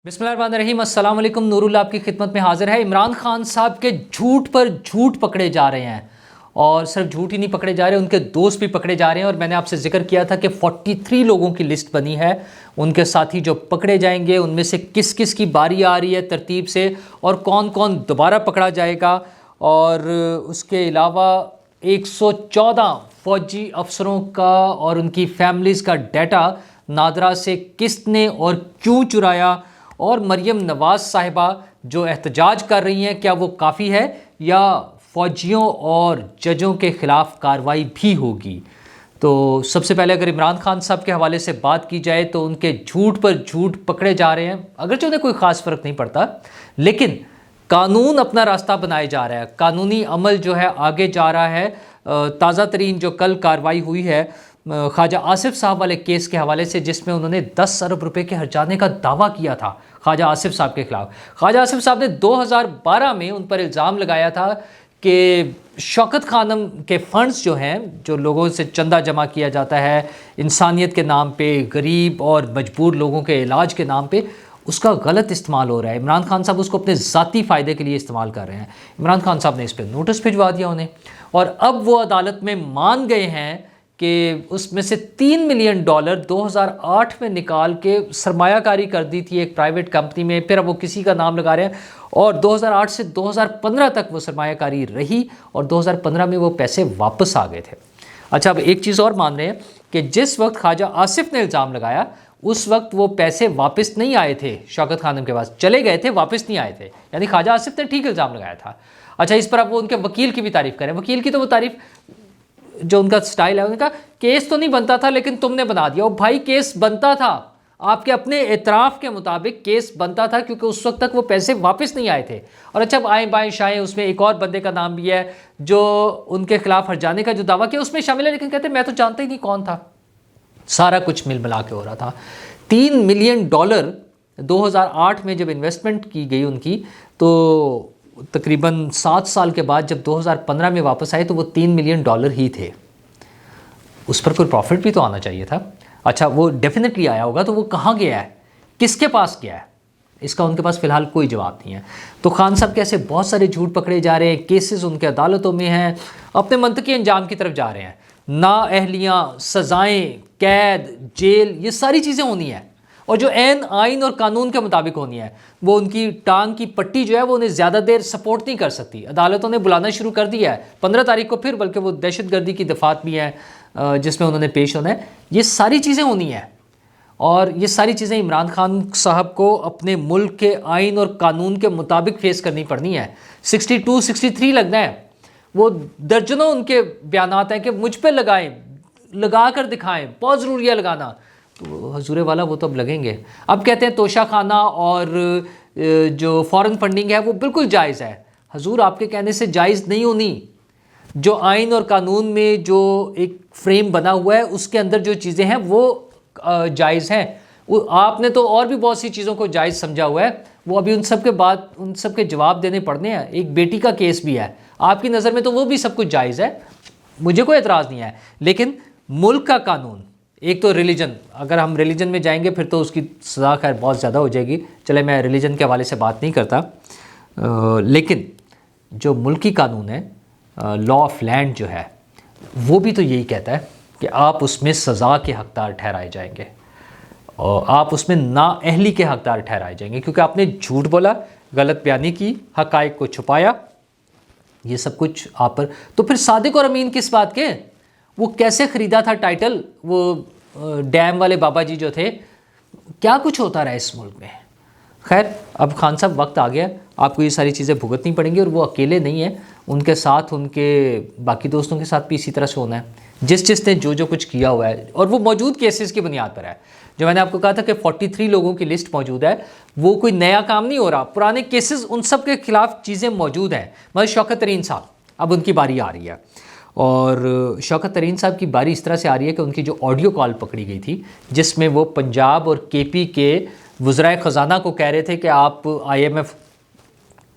بسم اللہ الرحمن الرحیم، السلام علیکم۔ نور اللہ آپ کی خدمت میں حاضر ہے۔ عمران خان صاحب کے جھوٹ پر جھوٹ پکڑے جا رہے ہیں، اور صرف جھوٹ ہی نہیں پکڑے جا رہے، ان کے دوست بھی پکڑے جا رہے ہیں۔ اور میں نے آپ سے ذکر کیا تھا کہ 43 لوگوں کی لسٹ بنی ہے، ان کے ساتھی جو پکڑے جائیں گے، ان میں سے کس کس کی باری آ رہی ہے ترتیب سے، اور کون کون دوبارہ پکڑا جائے گا۔ اور اس کے علاوہ 114 فوجی افسروں کا اور ان کی فیملیز کا ڈیٹا نادرا سے کس نے اور کیوں چرایا، اور مریم نواز صاحبہ جو احتجاج کر رہی ہیں، کیا وہ کافی ہے یا فوجیوں اور ججوں کے خلاف کارروائی بھی ہوگی۔ تو سب سے پہلے اگر عمران خان صاحب کے حوالے سے بات کی جائے تو ان کے جھوٹ پر جھوٹ پکڑے جا رہے ہیں، اگرچہ انہیں کوئی خاص فرق نہیں پڑتا، لیکن قانون اپنا راستہ بنائے جا رہا ہے، قانونی عمل جو ہے آگے جا رہا ہے۔ تازہ ترین جو کل کارروائی ہوئی ہے خواجہ آصف صاحب والے کیس کے حوالے سے، جس میں انہوں نے 10 ارب روپے کے ہرجانے کا دعویٰ کیا تھا خواجہ آصف صاحب کے خلاف۔ خواجہ آصف صاحب نے 2012 میں ان پر الزام لگایا تھا کہ شوکت خانم کے فنڈز جو ہیں، جو لوگوں سے چندہ جمع کیا جاتا ہے انسانیت کے نام پہ، غریب اور مجبور لوگوں کے علاج کے نام پہ، اس کا غلط استعمال ہو رہا ہے۔ عمران خان صاحب اس کو اپنے ذاتی فائدے کے لیے استعمال کر رہے ہیں۔ عمران خان صاحب نے اس پہ نوٹس بھجوا دیا انہیں، اور اب وہ عدالت میں مان گئے ہیں کہ اس میں سے $3 ملین 2008 میں نکال کے سرمایہ کاری کر دی تھی ایک پرائیویٹ کمپنی میں، پھر اب وہ کسی کا نام لگا رہے ہیں، اور 2008 سے 2015 تک وہ سرمایہ کاری رہی، اور 2015 میں وہ پیسے واپس آ گئے تھے۔ اچھا، اب ایک چیز اور مان رہے ہیں کہ جس وقت خواجہ آصف نے الزام لگایا اس وقت وہ پیسے واپس نہیں آئے تھے، شوکت خانم کے پاس چلے گئے تھے، واپس نہیں آئے تھے، یعنی خواجہ آصف نے ٹھیک الزام لگایا تھا۔ اچھا، اس پر اب وہ ان کے وکیل کی بھی تعریف کریں۔ وکیل کی تو وہ تعریف جو ان کا سٹائل ہے، انہوں نے کہا کیس تو نہیں بنتا تھا لیکن تم نے بنا دیا۔ اور بھائی کیس بنتا تھا، آپ کے اپنے اعتراف کے مطابق کیس بنتا تھا، کیونکہ اس وقت تک وہ پیسے واپس نہیں آئے تھے۔ اور اچھا، آئیں بائیں شائیں، اس میں ایک اور بندے کا نام بھی ہے جو ان کے خلاف ہرجانے کا جو دعویٰ کیا اس میں شامل ہے، لیکن کہتے ہیں میں تو جانتا ہی نہیں کون تھا۔ سارا کچھ مل ملا کے ہو رہا تھا۔ $3 ملین 2008 میں جب انویسٹمنٹ کی گئی ان کی، تو تقریباً 7 سال کے بعد جب 2015 میں واپس آئے تو وہ $3 ملین ہی تھے۔ اس پر کوئی پروفٹ بھی تو آنا چاہیے تھا۔ اچھا، وہ ڈیفینیٹلی آیا ہوگا، تو وہ کہاں گیا ہے، کس کے پاس گیا ہے، اس کا ان کے پاس فی الحال کوئی جواب نہیں ہے۔ تو خان صاحب کے ایسے بہت سارے جھوٹ پکڑے جا رہے ہیں، کیسز ان کے عدالتوں میں ہیں، اپنے منطقی انجام کی طرف جا رہے ہیں۔ نااہلیاں، سزائیں، قید، جیل، یہ ساری چیزیں ہونی ہیں، اور جو عین آئین اور قانون کے مطابق ہونی ہے۔ وہ ان کی ٹانگ کی پٹی جو ہے وہ انہیں زیادہ دیر سپورٹ نہیں کر سکتی۔ عدالتوں نے بلانا شروع کر دیا ہے 15 تاریخ کو پھر، بلکہ وہ دہشت گردی کی دفعات بھی ہیں جس میں انہوں نے پیش ہونا ہے۔ یہ ساری چیزیں ہونی ہیں، اور یہ ساری چیزیں عمران خان صاحب کو اپنے ملک کے آئین اور قانون کے مطابق فیس کرنی پڑنی ہے۔ 62 63 لگنا ہے۔ وہ درجنوں ان کے بیانات ہیں کہ مجھ پہ لگائیں، لگا کر دکھائیں، بہت ضروری ہے لگانا۔ تو حضور والا وہ تو اب لگیں گے۔ اب کہتے ہیں توشہ خانہ اور جو فارن فنڈنگ ہے وہ بالکل جائز ہے۔ حضور آپ کے کہنے سے جائز نہیں ہونی۔ جو آئین اور قانون میں جو ایک فریم بنا ہوا ہے اس کے اندر جو چیزیں ہیں وہ جائز ہیں۔ آپ نے تو اور بھی بہت سی چیزوں کو جائز سمجھا ہوا ہے، وہ ابھی ان سب کے جواب دینے پڑنے ہیں۔ ایک بیٹی کا کیس بھی ہے، آپ کی نظر میں تو وہ بھی سب کچھ جائز ہے، مجھے کوئی اعتراض نہیں ہے، لیکن ملک کا قانون، ایک تو ریلیجن، اگر ہم ریلیجن میں جائیں گے پھر تو اس کی سزا خیر بہت زیادہ ہو جائے گی، چلے میں ریلیجن کے حوالے سے بات نہیں کرتا، لیکن جو ملکی قانون ہے، لا آف لینڈ جو ہے، وہ بھی تو یہی کہتا ہے کہ آپ اس میں سزا کے حقدار ٹھہرائے جائیں گے، اور آپ اس میں نااہلی کے حقدار ٹھہرائے جائیں گے، کیونکہ آپ نے جھوٹ بولا، غلط بیانی کی، حقائق کو چھپایا، یہ سب کچھ آپ پر۔ تو پھر صادق اور امین کس بات کے؟ وہ کیسے خریدا تھا ٹائٹل، وہ ڈیم والے بابا جی جو تھے، کیا کچھ ہوتا رہا اس ملک میں۔ خیر، اب خان صاحب وقت آ گیا، آپ کو یہ ساری چیزیں بھگتنی پڑیں گی، اور وہ اکیلے نہیں ہیں، ان کے ساتھ ان کے باقی دوستوں کے ساتھ بھی اسی طرح سے ہونا ہے، جس نے جو کچھ کیا ہوا ہے، اور وہ موجود کیسز کی بنیاد پر ہے۔ جو میں نے آپ کو کہا تھا کہ 43 لوگوں کی لسٹ موجود ہے، وہ کوئی نیا کام نہیں ہو رہا، پرانے کیسز ان سب کے خلاف چیزیں موجود ہیں۔ مگر شوکت ترین صاحب، اب ان کی باری آ رہی ہے، اور شوکت ترین صاحب کی باری اس طرح سے آ رہی ہے کہ ان کی جو آڈیو کال پکڑی گئی تھی، جس میں وہ پنجاب اور کے پی کے وزرائے خزانہ کو کہہ رہے تھے کہ آپ IMF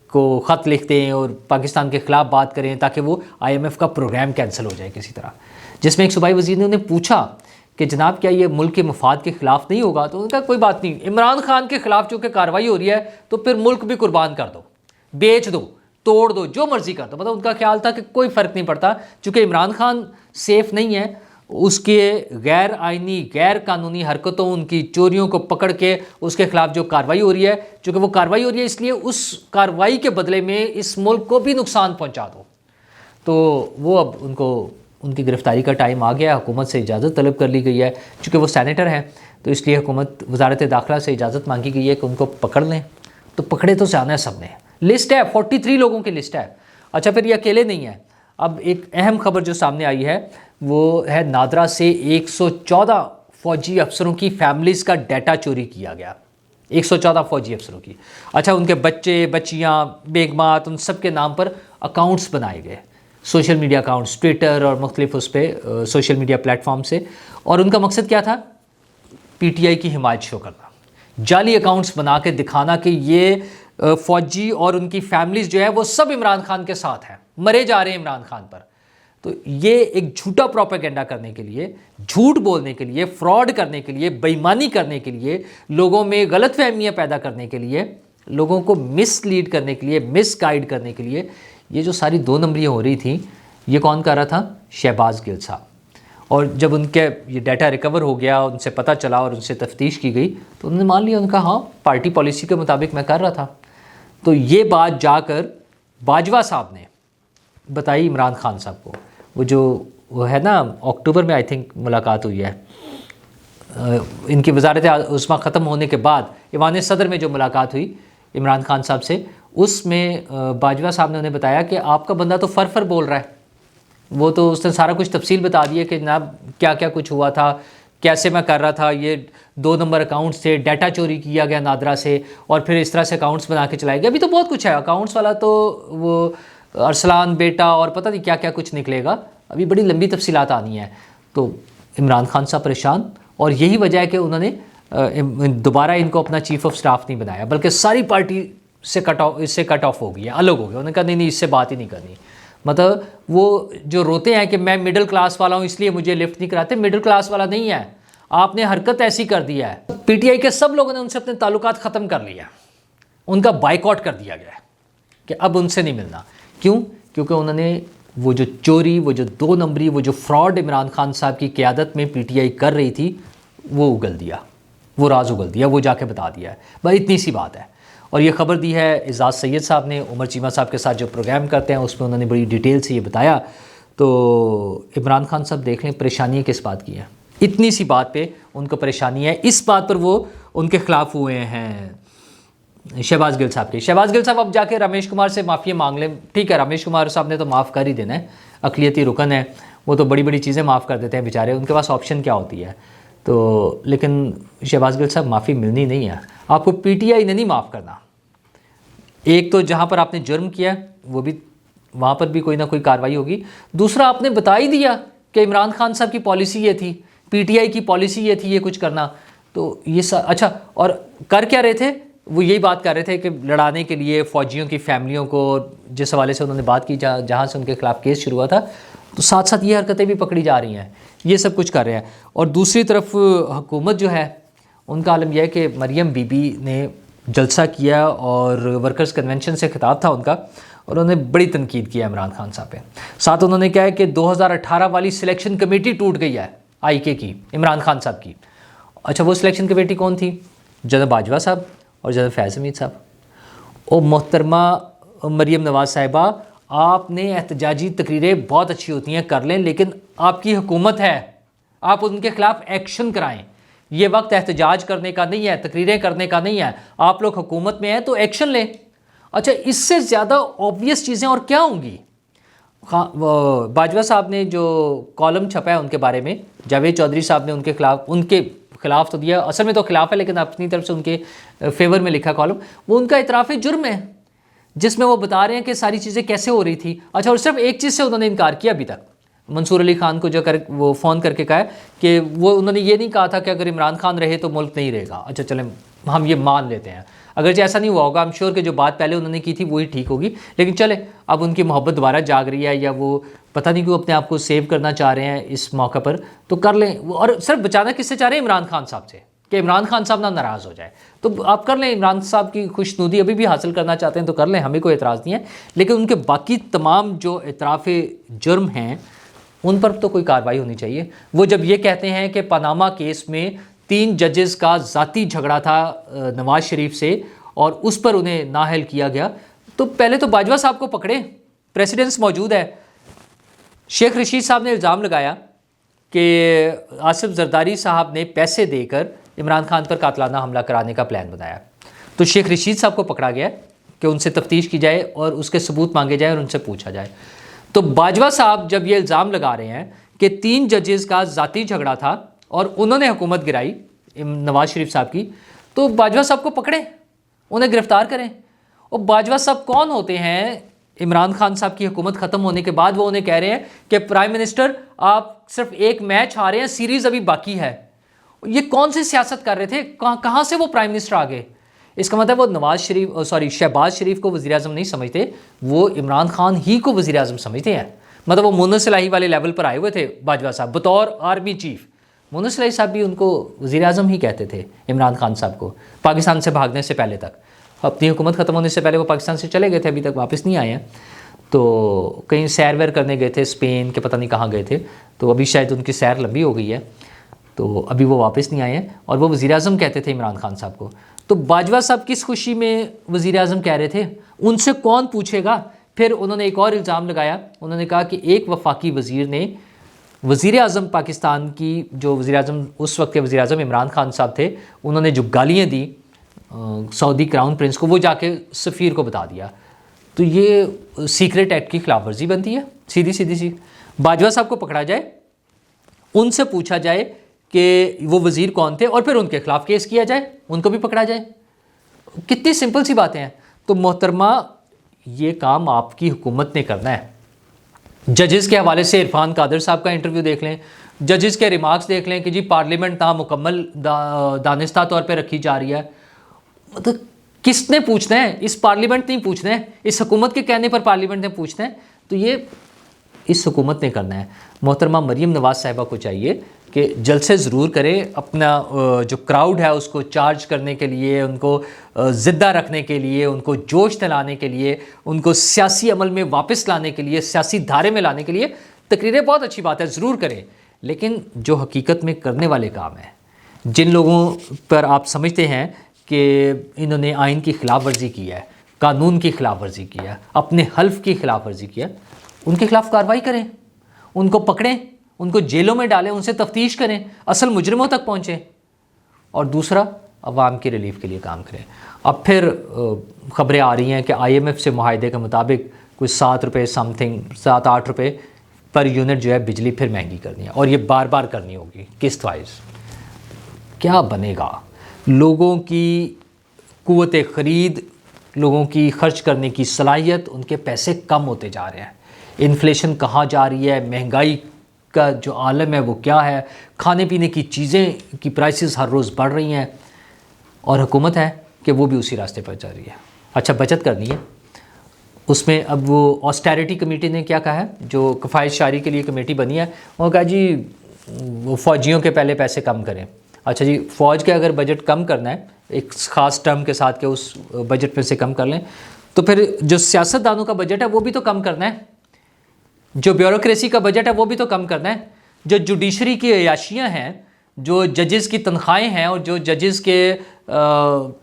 کو خط لکھ دیں اور پاکستان کے خلاف بات کریں تاکہ وہ IMF کا پروگرام کینسل ہو جائے کسی طرح، جس میں ایک صوبائی وزیر نے انہیں پوچھا کہ جناب کیا یہ ملک کے مفاد کے خلاف نہیں ہوگا؟ تو ان کا کوئی بات نہیں، عمران خان کے خلاف چونکہ کارروائی ہو رہی ہے تو پھر ملک بھی قربان کر دو، بیچ دو، توڑ دو، جو مرضی کر دو۔ مطلب ان کا خیال تھا کہ کوئی فرق نہیں پڑتا، چونکہ عمران خان سیف نہیں ہے، اس کے غیر آئینی غیر قانونی حرکتوں، ان کی چوریوں کو پکڑ کے اس کے خلاف جو کارروائی ہو رہی ہے، چونکہ وہ کارروائی ہو رہی ہے اس لیے اس کارروائی کے بدلے میں اس ملک کو بھی نقصان پہنچا دو۔ تو وہ اب ان کی گرفتاری کا ٹائم آ گیا، حکومت سے اجازت طلب کر لی گئی ہے، چونکہ وہ سینیٹر ہیں تو اس لیے حکومت وزارت داخلہ سے اجازت مانگی گئی ہے کہ ان کو پکڑ لیں۔ تو پکڑے تو جانا ہے سب نے، لسٹ ہے 43 لوگوں کی لسٹ ہے۔ اچھا پھر یہ اکیلے نہیں ہیں، اب ایک اہم خبر جو سامنے آئی ہے وہ ہے نادرا سے 114 فوجی افسروں کی فیملیز کا ڈیٹا چوری کیا گیا، 114 فوجی افسروں کی۔ اچھا ان کے بچے بچیاں بیگمات ان سب کے نام پر اکاؤنٹس بنائے گئے، سوشل میڈیا اکاؤنٹس، ٹویٹر اور مختلف اس پہ سوشل میڈیا پلیٹ فارم سے، اور ان کا مقصد کیا تھا؟ پی ٹی آئی کی حمایت شو کرنا، جعلی اکاؤنٹس بنا کے دکھانا کہ یہ فوجی اور ان کی فیملیز جو ہے وہ سب عمران خان کے ساتھ ہیں، مرے جا رہے ہیں عمران خان پر۔ تو یہ ایک جھوٹا پروپیگنڈا کرنے کے لیے، جھوٹ بولنے کے لیے، فراڈ کرنے کے لیے، بے ایمانی کرنے کے لیے، لوگوں میں غلط فہمیاں پیدا کرنے کے لیے، لوگوں کو مس لیڈ کرنے کے لیے، مس گائیڈ کرنے کے لیے یہ جو ساری 2 نمبریاں ہو رہی تھیں، یہ کون کر رہا تھا؟ شہباز گل صاحب۔ اور جب ان کے یہ ڈیٹا ریکور ہو گیا، ان سے پتہ چلا اور ان سے تفتیش کی گئی تو انہوں نے مان لیا، ان کا ہاں پارٹی پالیسی کے مطابق میں کر رہا تھا۔ تو یہ بات جا کر باجوہ صاحب نے بتائی عمران خان صاحب کو، وہ ہے نا اکتوبر میں آئی تھنک ملاقات ہوئی ہے ان کی وزارت عظمیٰ ختم ہونے کے بعد، ایوان صدر میں جو ملاقات ہوئی عمران خان صاحب سے، اس میں باجوہ صاحب نے انہیں بتایا کہ آپ کا بندہ تو فر بول رہا ہے، وہ تو اس نے سارا کچھ تفصیل بتا دی ہے کہ جناب کیا کیا کچھ ہوا تھا، کیسے میں کر رہا تھا، یہ 2 نمبر اکاؤنٹس تھے، ڈیٹا چوری کیا گیا نادرا سے اور پھر اس طرح سے اکاؤنٹس بنا کے چلائے گئے۔ ابھی تو بہت کچھ ہے، اکاؤنٹس والا تو وہ ارسلان بیٹا اور پتہ نہیں کیا کیا کچھ نکلے گا، ابھی بڑی لمبی تفصیلات آنی ہیں۔ تو عمران خان صاحب پریشان، اور یہی وجہ ہے کہ انہوں نے دوبارہ ان کو اپنا چیف آف سٹاف نہیں بنایا، بلکہ ساری پارٹی سے اس سے کٹ آف ہو گئی ہے، الگ ہو گیا۔ انہوں نے کہا نہیں اس سے بات ہی نہیں کرنی۔ مطلب وہ جو روتے ہیں کہ میں مڈل کلاس والا ہوں اس لیے مجھے لفٹ نہیں کراتے، مڈل کلاس والا نہیں ہے، آپ نے حرکت ایسی کر دی ہے، پی ٹی آئی کے سب لوگوں نے ان سے اپنے تعلقات ختم کر لیا، ان کا بائیکاٹ کر دیا گیا ہے کہ اب ان سے نہیں ملنا۔ کیوں؟ کیونکہ انہوں نے وہ جو چوری، وہ جو 2 نمبری، وہ جو فراڈ عمران خان صاحب کی قیادت میں پی ٹی آئی کر رہی تھی وہ اگل دیا، وہ راز اگل دیا، وہ جا کے بتا دیا ہے، بس اتنی سی بات ہے۔ اور یہ خبر دی ہے اعزاز سید صاحب نے، عمر چیمہ صاحب کے ساتھ جو پروگرام کرتے ہیں اس میں انہوں نے بڑی ڈیٹیل سے یہ بتایا۔ تو عمران خان صاحب دیکھ لیں پریشانی کس بات کی ہے، اتنی سی بات پہ ان کو پریشانی ہے، اس بات پر وہ ان کے خلاف ہوئے ہیں شہباز گل صاحب کے۔ شہباز گل صاحب اب جا کے رمیش کمار سے معافی مانگ لیں، ٹھیک ہے رمیش کمار صاحب نے تو معاف کر ہی دینا ہے، اقلیتی رکن ہے، وہ تو بڑی بڑی چیزیں معاف کر دیتے ہیں بیچارے، ان کے پاس آپشن کیا ہوتی ہے۔ تو لیکن شہباز گل صاحب معافی ملنی نہیں ہے، آپ کو پی ٹی آئی نے نہیں معاف کرنا۔ ایک تو جہاں پر آپ نے جرم کیا وہ بھی وہاں پر بھی کوئی نہ کوئی کارروائی ہوگی، دوسرا آپ نے بتا ہی دیا کہ عمران خان صاحب کی پالیسی یہ تھی، پی ٹی آئی کی پالیسی یہ تھی، یہ کچھ کرنا، تو یہ اچھا اور کر کیا رہے تھے؟ وہ یہی بات کر رہے تھے کہ لڑانے کے لیے فوجیوں کی فیملیوں کو، جس حوالے سے انہوں نے بات کی جہاں سے ان کے خلاف کیس شروع ہوا تھا، تو ساتھ ساتھ یہ حرکتیں بھی پکڑی جا رہی ہیں، یہ سب کچھ کر رہے ہیں۔ اور دوسری طرف حکومت جو ہے ان کا عالم یہ ہے کہ مریم بی بی نے جلسہ کیا اور ورکرز کنونشن سے خطاب تھا ان کا، اور انہوں نے بڑی تنقید کیا عمران خان صاحب پہ۔ ساتھ انہوں نے کہا ہے کہ 2018 والی سلیکشن کمیٹی ٹوٹ گئی ہے آئی کے کی، عمران خان صاحب کی۔ اچھا وہ سلیکشن کمیٹی کون تھی؟ جناب باجوہ صاحب اور جناب فیض حمید صاحب۔ او محترمہ مریم نواز صاحبہ، آپ نے احتجاجی تقریریں بہت اچھی ہوتی ہیں کر لیں، لیکن آپ کی حکومت ہے، آپ ان کے خلاف ایکشن کرائیں، یہ وقت احتجاج کرنے کا نہیں ہے، تقریریں کرنے کا نہیں ہے، آپ لوگ حکومت میں ہیں تو ایکشن لیں۔ اچھا اس سے زیادہ اوبویس چیزیں اور کیا ہوں گی؟ باجوہ صاحب نے جو کالم چھپا ہے ان کے بارے میں، جاوید چودھری صاحب نے ان کے خلاف تو دیا، اصل میں تو خلاف ہے لیکن اپنی طرف سے ان کے فیور میں لکھا کالم، وہ ان کا اعتراف جرم ہے جس میں وہ بتا رہے ہیں کہ ساری چیزیں کیسے ہو رہی تھی۔ اچھا اور صرف ایک چیز سے انہوں نے انکار کیا ابھی تک، منصور علی خان کو جو وہ فون کر کے کہا ہے کہ وہ انہوں نے یہ نہیں کہا تھا کہ اگر عمران خان رہے تو ملک نہیں رہے گا۔ اچھا چلیں ہم یہ مان لیتے ہیں. اگرچہ ایسا نہیں ہوا ہوگا، I'm sure کہ جو بات پہلے انہوں نے کی تھی وہی ٹھیک ہوگی، لیکن چلے اب ان کی محبت دوبارہ جاگ رہی ہے، یا وہ پتہ نہیں کیوں اپنے آپ کو سیو کرنا چاہ رہے ہیں اس موقع پر، تو کر لیں. اور صرف بچانا کس سے چاہ رہے ہیں؟ عمران خان صاحب سے، کہ عمران خان صاحب نہ ناراض ہو جائے. تو آپ کر لیں، عمران صاحب کی خوشنودی ابھی بھی حاصل کرنا چاہتے ہیں تو کر لیں، ہمیں کوئی اعتراض نہیں ہے. لیکن ان کے باقی تمام جو اعتراف جرم ہیں ان پر تو کوئی کارروائی ہونی چاہیے. وہ جب یہ کہتے ہیں کہ پاناما کیس میں 3 ججز کا ذاتی جھگڑا تھا نواز شریف سے اور اس پر انہیں نااہل کیا گیا، تو پہلے تو باجوہ صاحب کو پکڑے، پریسیڈنس موجود ہے. شیخ رشید صاحب نے الزام لگایا کہ آصف زرداری صاحب نے پیسے دے کر عمران خان پر قاتلانہ حملہ کرانے کا پلان بنایا. تو شیخ رشید صاحب کو پکڑا گیا کہ ان سے تفتیش کی جائے اور اس کے ثبوت مانگے جائیں اور ان سے پوچھا جائے. تو باجوہ صاحب جب یہ الزام لگا رہے ہیں کہ 3 ججز کا ذاتی جھگڑا تھا اور انہوں نے حکومت گرائی نواز شریف صاحب کی، تو باجوہ صاحب کو پکڑیں، انہیں گرفتار کریں. اور باجوہ صاحب کون ہوتے ہیں؟ عمران خان صاحب کی حکومت ختم ہونے کے بعد وہ انہیں کہہ رہے ہیں کہ پرائم منسٹر آپ صرف ایک میچ ہارے ہیں، سیریز ابھی باقی ہے. یہ کون سی سیاست کر رہے تھے؟ کہاں سے وہ پرائم منسٹر آ گئے؟ اس کا مطلب وہ شہباز شریف کو وزیر اعظم نہیں سمجھتے، وہ عمران خان ہی کو وزیر اعظم سمجھتے ہیں. مطلب وہ مونس الہی والے لیول پر آئے ہوئے تھے باجوہ صاحب بطور آرمی چیف. مونس الہی صاحب بھی ان کو وزیر اعظم ہی کہتے تھے عمران خان صاحب کو، پاکستان سے بھاگنے سے پہلے تک. اپنی حکومت ختم ہونے سے پہلے وہ پاکستان سے چلے گئے تھے، ابھی تک واپس نہیں آئے ہیں. تو کہیں سیر ویر کرنے گئے تھے، اسپین کے پتہ نہیں کہاں گئے تھے، تو ابھی شاید ان کی سیر لمبی ہو گئی ہے، تو ابھی وہ واپس نہیں آئے ہیں. اور وہ وزیر اعظم کہتے تھے عمران خان صاحب کو. تو باجوہ صاحب کس خوشی میں وزیر اعظم کہہ رہے تھے؟ ان سے کون پوچھے گا؟ پھر انہوں نے ایک اور الزام لگایا، انہوں نے کہا کہ ایک وفاقی وزیر نے وزیر اعظم پاکستان کی، جو وزیر اعظم اس وقت کے وزیر اعظم عمران خان صاحب تھے، انہوں نے جو گالیاں دی سعودی کراؤن پرنس کو، وہ جا کے سفیر کو بتا دیا. تو یہ سیکریٹ ایکٹ کی خلاف ورزی بنتی ہے سیدھی سی. باجوہ صاحب کو پکڑا جائے، ان سے پوچھا جائے کہ وہ وزیر کون تھے، اور پھر ان کے خلاف کیس کیا جائے، ان کو بھی پکڑا جائے. کتنی سمپل سی باتیں ہیں. تو محترمہ یہ کام آپ کی حکومت نے کرنا ہے. ججز کے حوالے سے عرفان قادر صاحب کا انٹرویو دیکھ لیں، ججز کے ریمارکس دیکھ لیں کہ جی پارلیمنٹ نامکمل دانستہ طور پہ رکھی جا رہی ہے. مطلب کس نے پوچھنا ہے؟ اس پارلیمنٹ نہیں پوچھنا ہے، اس حکومت کے کہنے پر پارلیمنٹ نے پوچھنا ہے. تو یہ اس حکومت نے کرنا ہے. محترمہ مریم نواز صاحبہ کو چاہیے کہ جلسے ضرور کریں، اپنا جو کراؤڈ ہے اس کو چارج کرنے کے لیے، ان کو زندہ رکھنے کے لیے، ان کو جوش دلانے کے لیے، ان کو سیاسی عمل میں واپس لانے کے لیے، سیاسی دھارے میں لانے کے لیے تقریریں بہت اچھی بات ہے، ضرور کریں. لیکن جو حقیقت میں کرنے والے کام ہیں، جن لوگوں پر آپ سمجھتے ہیں کہ انہوں نے آئین کی خلاف ورزی کی ہے، قانون کی خلاف ورزی کی ہے، اپنے حلف کی خلاف ورزی کی ہے، ان کے خلاف کارروائی کریں، ان کو پکڑیں، ان کو جیلوں میں ڈالیں، ان سے تفتیش کریں، اصل مجرموں تک پہنچیں. اور دوسرا، عوام کی ریلیف کے لیے کام کریں. اب پھر خبریں آ رہی ہیں کہ IMF سے معاہدے کے مطابق کوئی 7 روپے سم تھنگ 7-8 روپے پر یونٹ جو ہے بجلی پھر مہنگی کرنی ہے، اور یہ بار بار کرنی ہوگی قسط وائز. کیا بنے گا؟ لوگوں کی قوت خرید، لوگوں کی خرچ کرنے کی صلاحیت، ان کے پیسے کم ہوتے جا رہے ہیں. انفلیشن کہاں جا رہی ہے، مہنگائی کا جو عالم ہے وہ کیا ہے، کھانے پینے کی چیزیں کی پرائسز ہر روز بڑھ رہی ہیں، اور حکومت ہے کہ وہ بھی اسی راستے پر جا رہی ہے. اچھا، بچت کرنی ہے، اس میں اب وہ آسٹیرٹی کمیٹی نے کیا کہا ہے، جو کفایت شعاری کے لیے کمیٹی بنی ہے، وہ کہا جی وہ فوجیوں کے پہلے پیسے کم کریں. اچھا جی، فوج کے اگر بجٹ کم کرنا ہے ایک خاص ٹرم کے ساتھ کہ اس بجٹ میں سے کم کر لیں، تو پھر جو سیاست دانوں کا بجٹ ہے وہ بھی تو کم کرنا ہے، جو بیوروکریسی کا بجٹ ہے وہ بھی تو کم کرنا ہے، جو جوڈیشری کی عیاشیاں ہیں، جو ججز کی تنخواہیں ہیں، اور جو ججز کے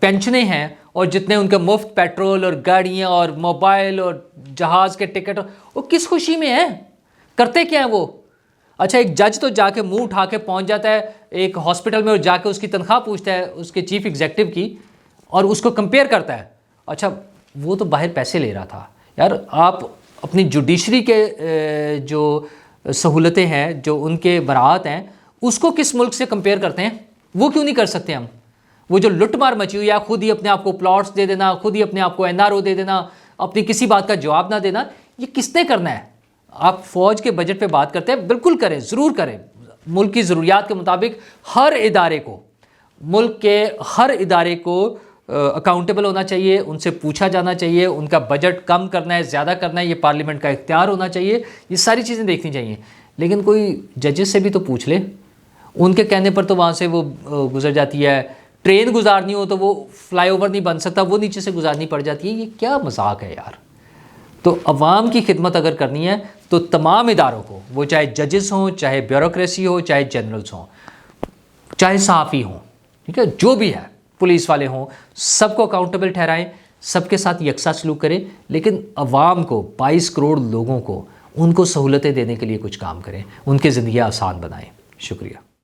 پینشنیں ہیں، اور جتنے ان کے مفت پیٹرول اور گاڑیاں اور موبائل اور جہاز کے ٹکٹ، وہ کس خوشی میں ہیں؟ کرتے کیا ہیں وہ؟ اچھا، ایک جج تو جا کے منہ اٹھا کے پہنچ جاتا ہے ایک ہاسپٹل میں اور جا کے اس کی تنخواہ پوچھتا ہے اس کے چیف ایگزیکٹو کی، اور اس کو کمپیئر کرتا ہے. اچھا، وہ تو باہر پیسے لے رہا تھا. یار، آپ اپنی جوڈیشری کے جو سہولتیں ہیں، جو ان کے براعت ہیں، اس کو کس ملک سے کمپیئر کرتے ہیں؟ وہ کیوں نہیں کر سکتے ہم؟ وہ جو لٹ مار مچی ہوئی ہے، خود ہی اپنے آپ کو پلاٹس دے دینا، خود ہی اپنے آپ کو NRO دے دینا، اپنی کسی بات کا جواب نہ دینا، یہ کس نے کرنا ہے؟ آپ فوج کے بجٹ پہ بات کرتے ہیں، بالکل کریں، ضرور کریں. ملک کی ضروریات کے مطابق ہر ادارے کو ملک کے ہر ادارے کو اکاؤنٹیبل ہونا چاہیے، ان سے پوچھا جانا چاہیے، ان کا بجٹ کم کرنا ہے زیادہ کرنا ہے یہ پارلیمنٹ کا اختیار ہونا چاہیے، یہ ساری چیزیں دیکھنی چاہیے۔ لیکن کوئی ججز سے بھی تو پوچھ لے، ان کے کہنے پر تو وہاں سے وہ گزر جاتی ہے، ٹرین گزارنی ہو تو وہ فلائی اوور نہیں بن سکتا، وہ نیچے سے گزارنی پڑ جاتی ہے۔ یہ کیا مذاق ہے یار۔ تو عوام کی خدمت اگر کرنی ہے تو تمام اداروں کو، وہ چاہے ججز ہوں، چاہے بیوروکریسی ہو، چاہے جنرلز ہوں، چاہے صحافی ہوں، ٹھیک ہے، جو بھی ہے، پولیس والے ہوں، سب کو اکاؤنٹیبل ٹھہرائیں، سب کے ساتھ یکساں سلوک کریں، لیکن عوام کو، 22 کروڑ لوگوں کو، ان کو سہولتیں دینے کے لیے کچھ کام کریں، ان کی زندگیاں آسان بنائیں۔ شکریہ۔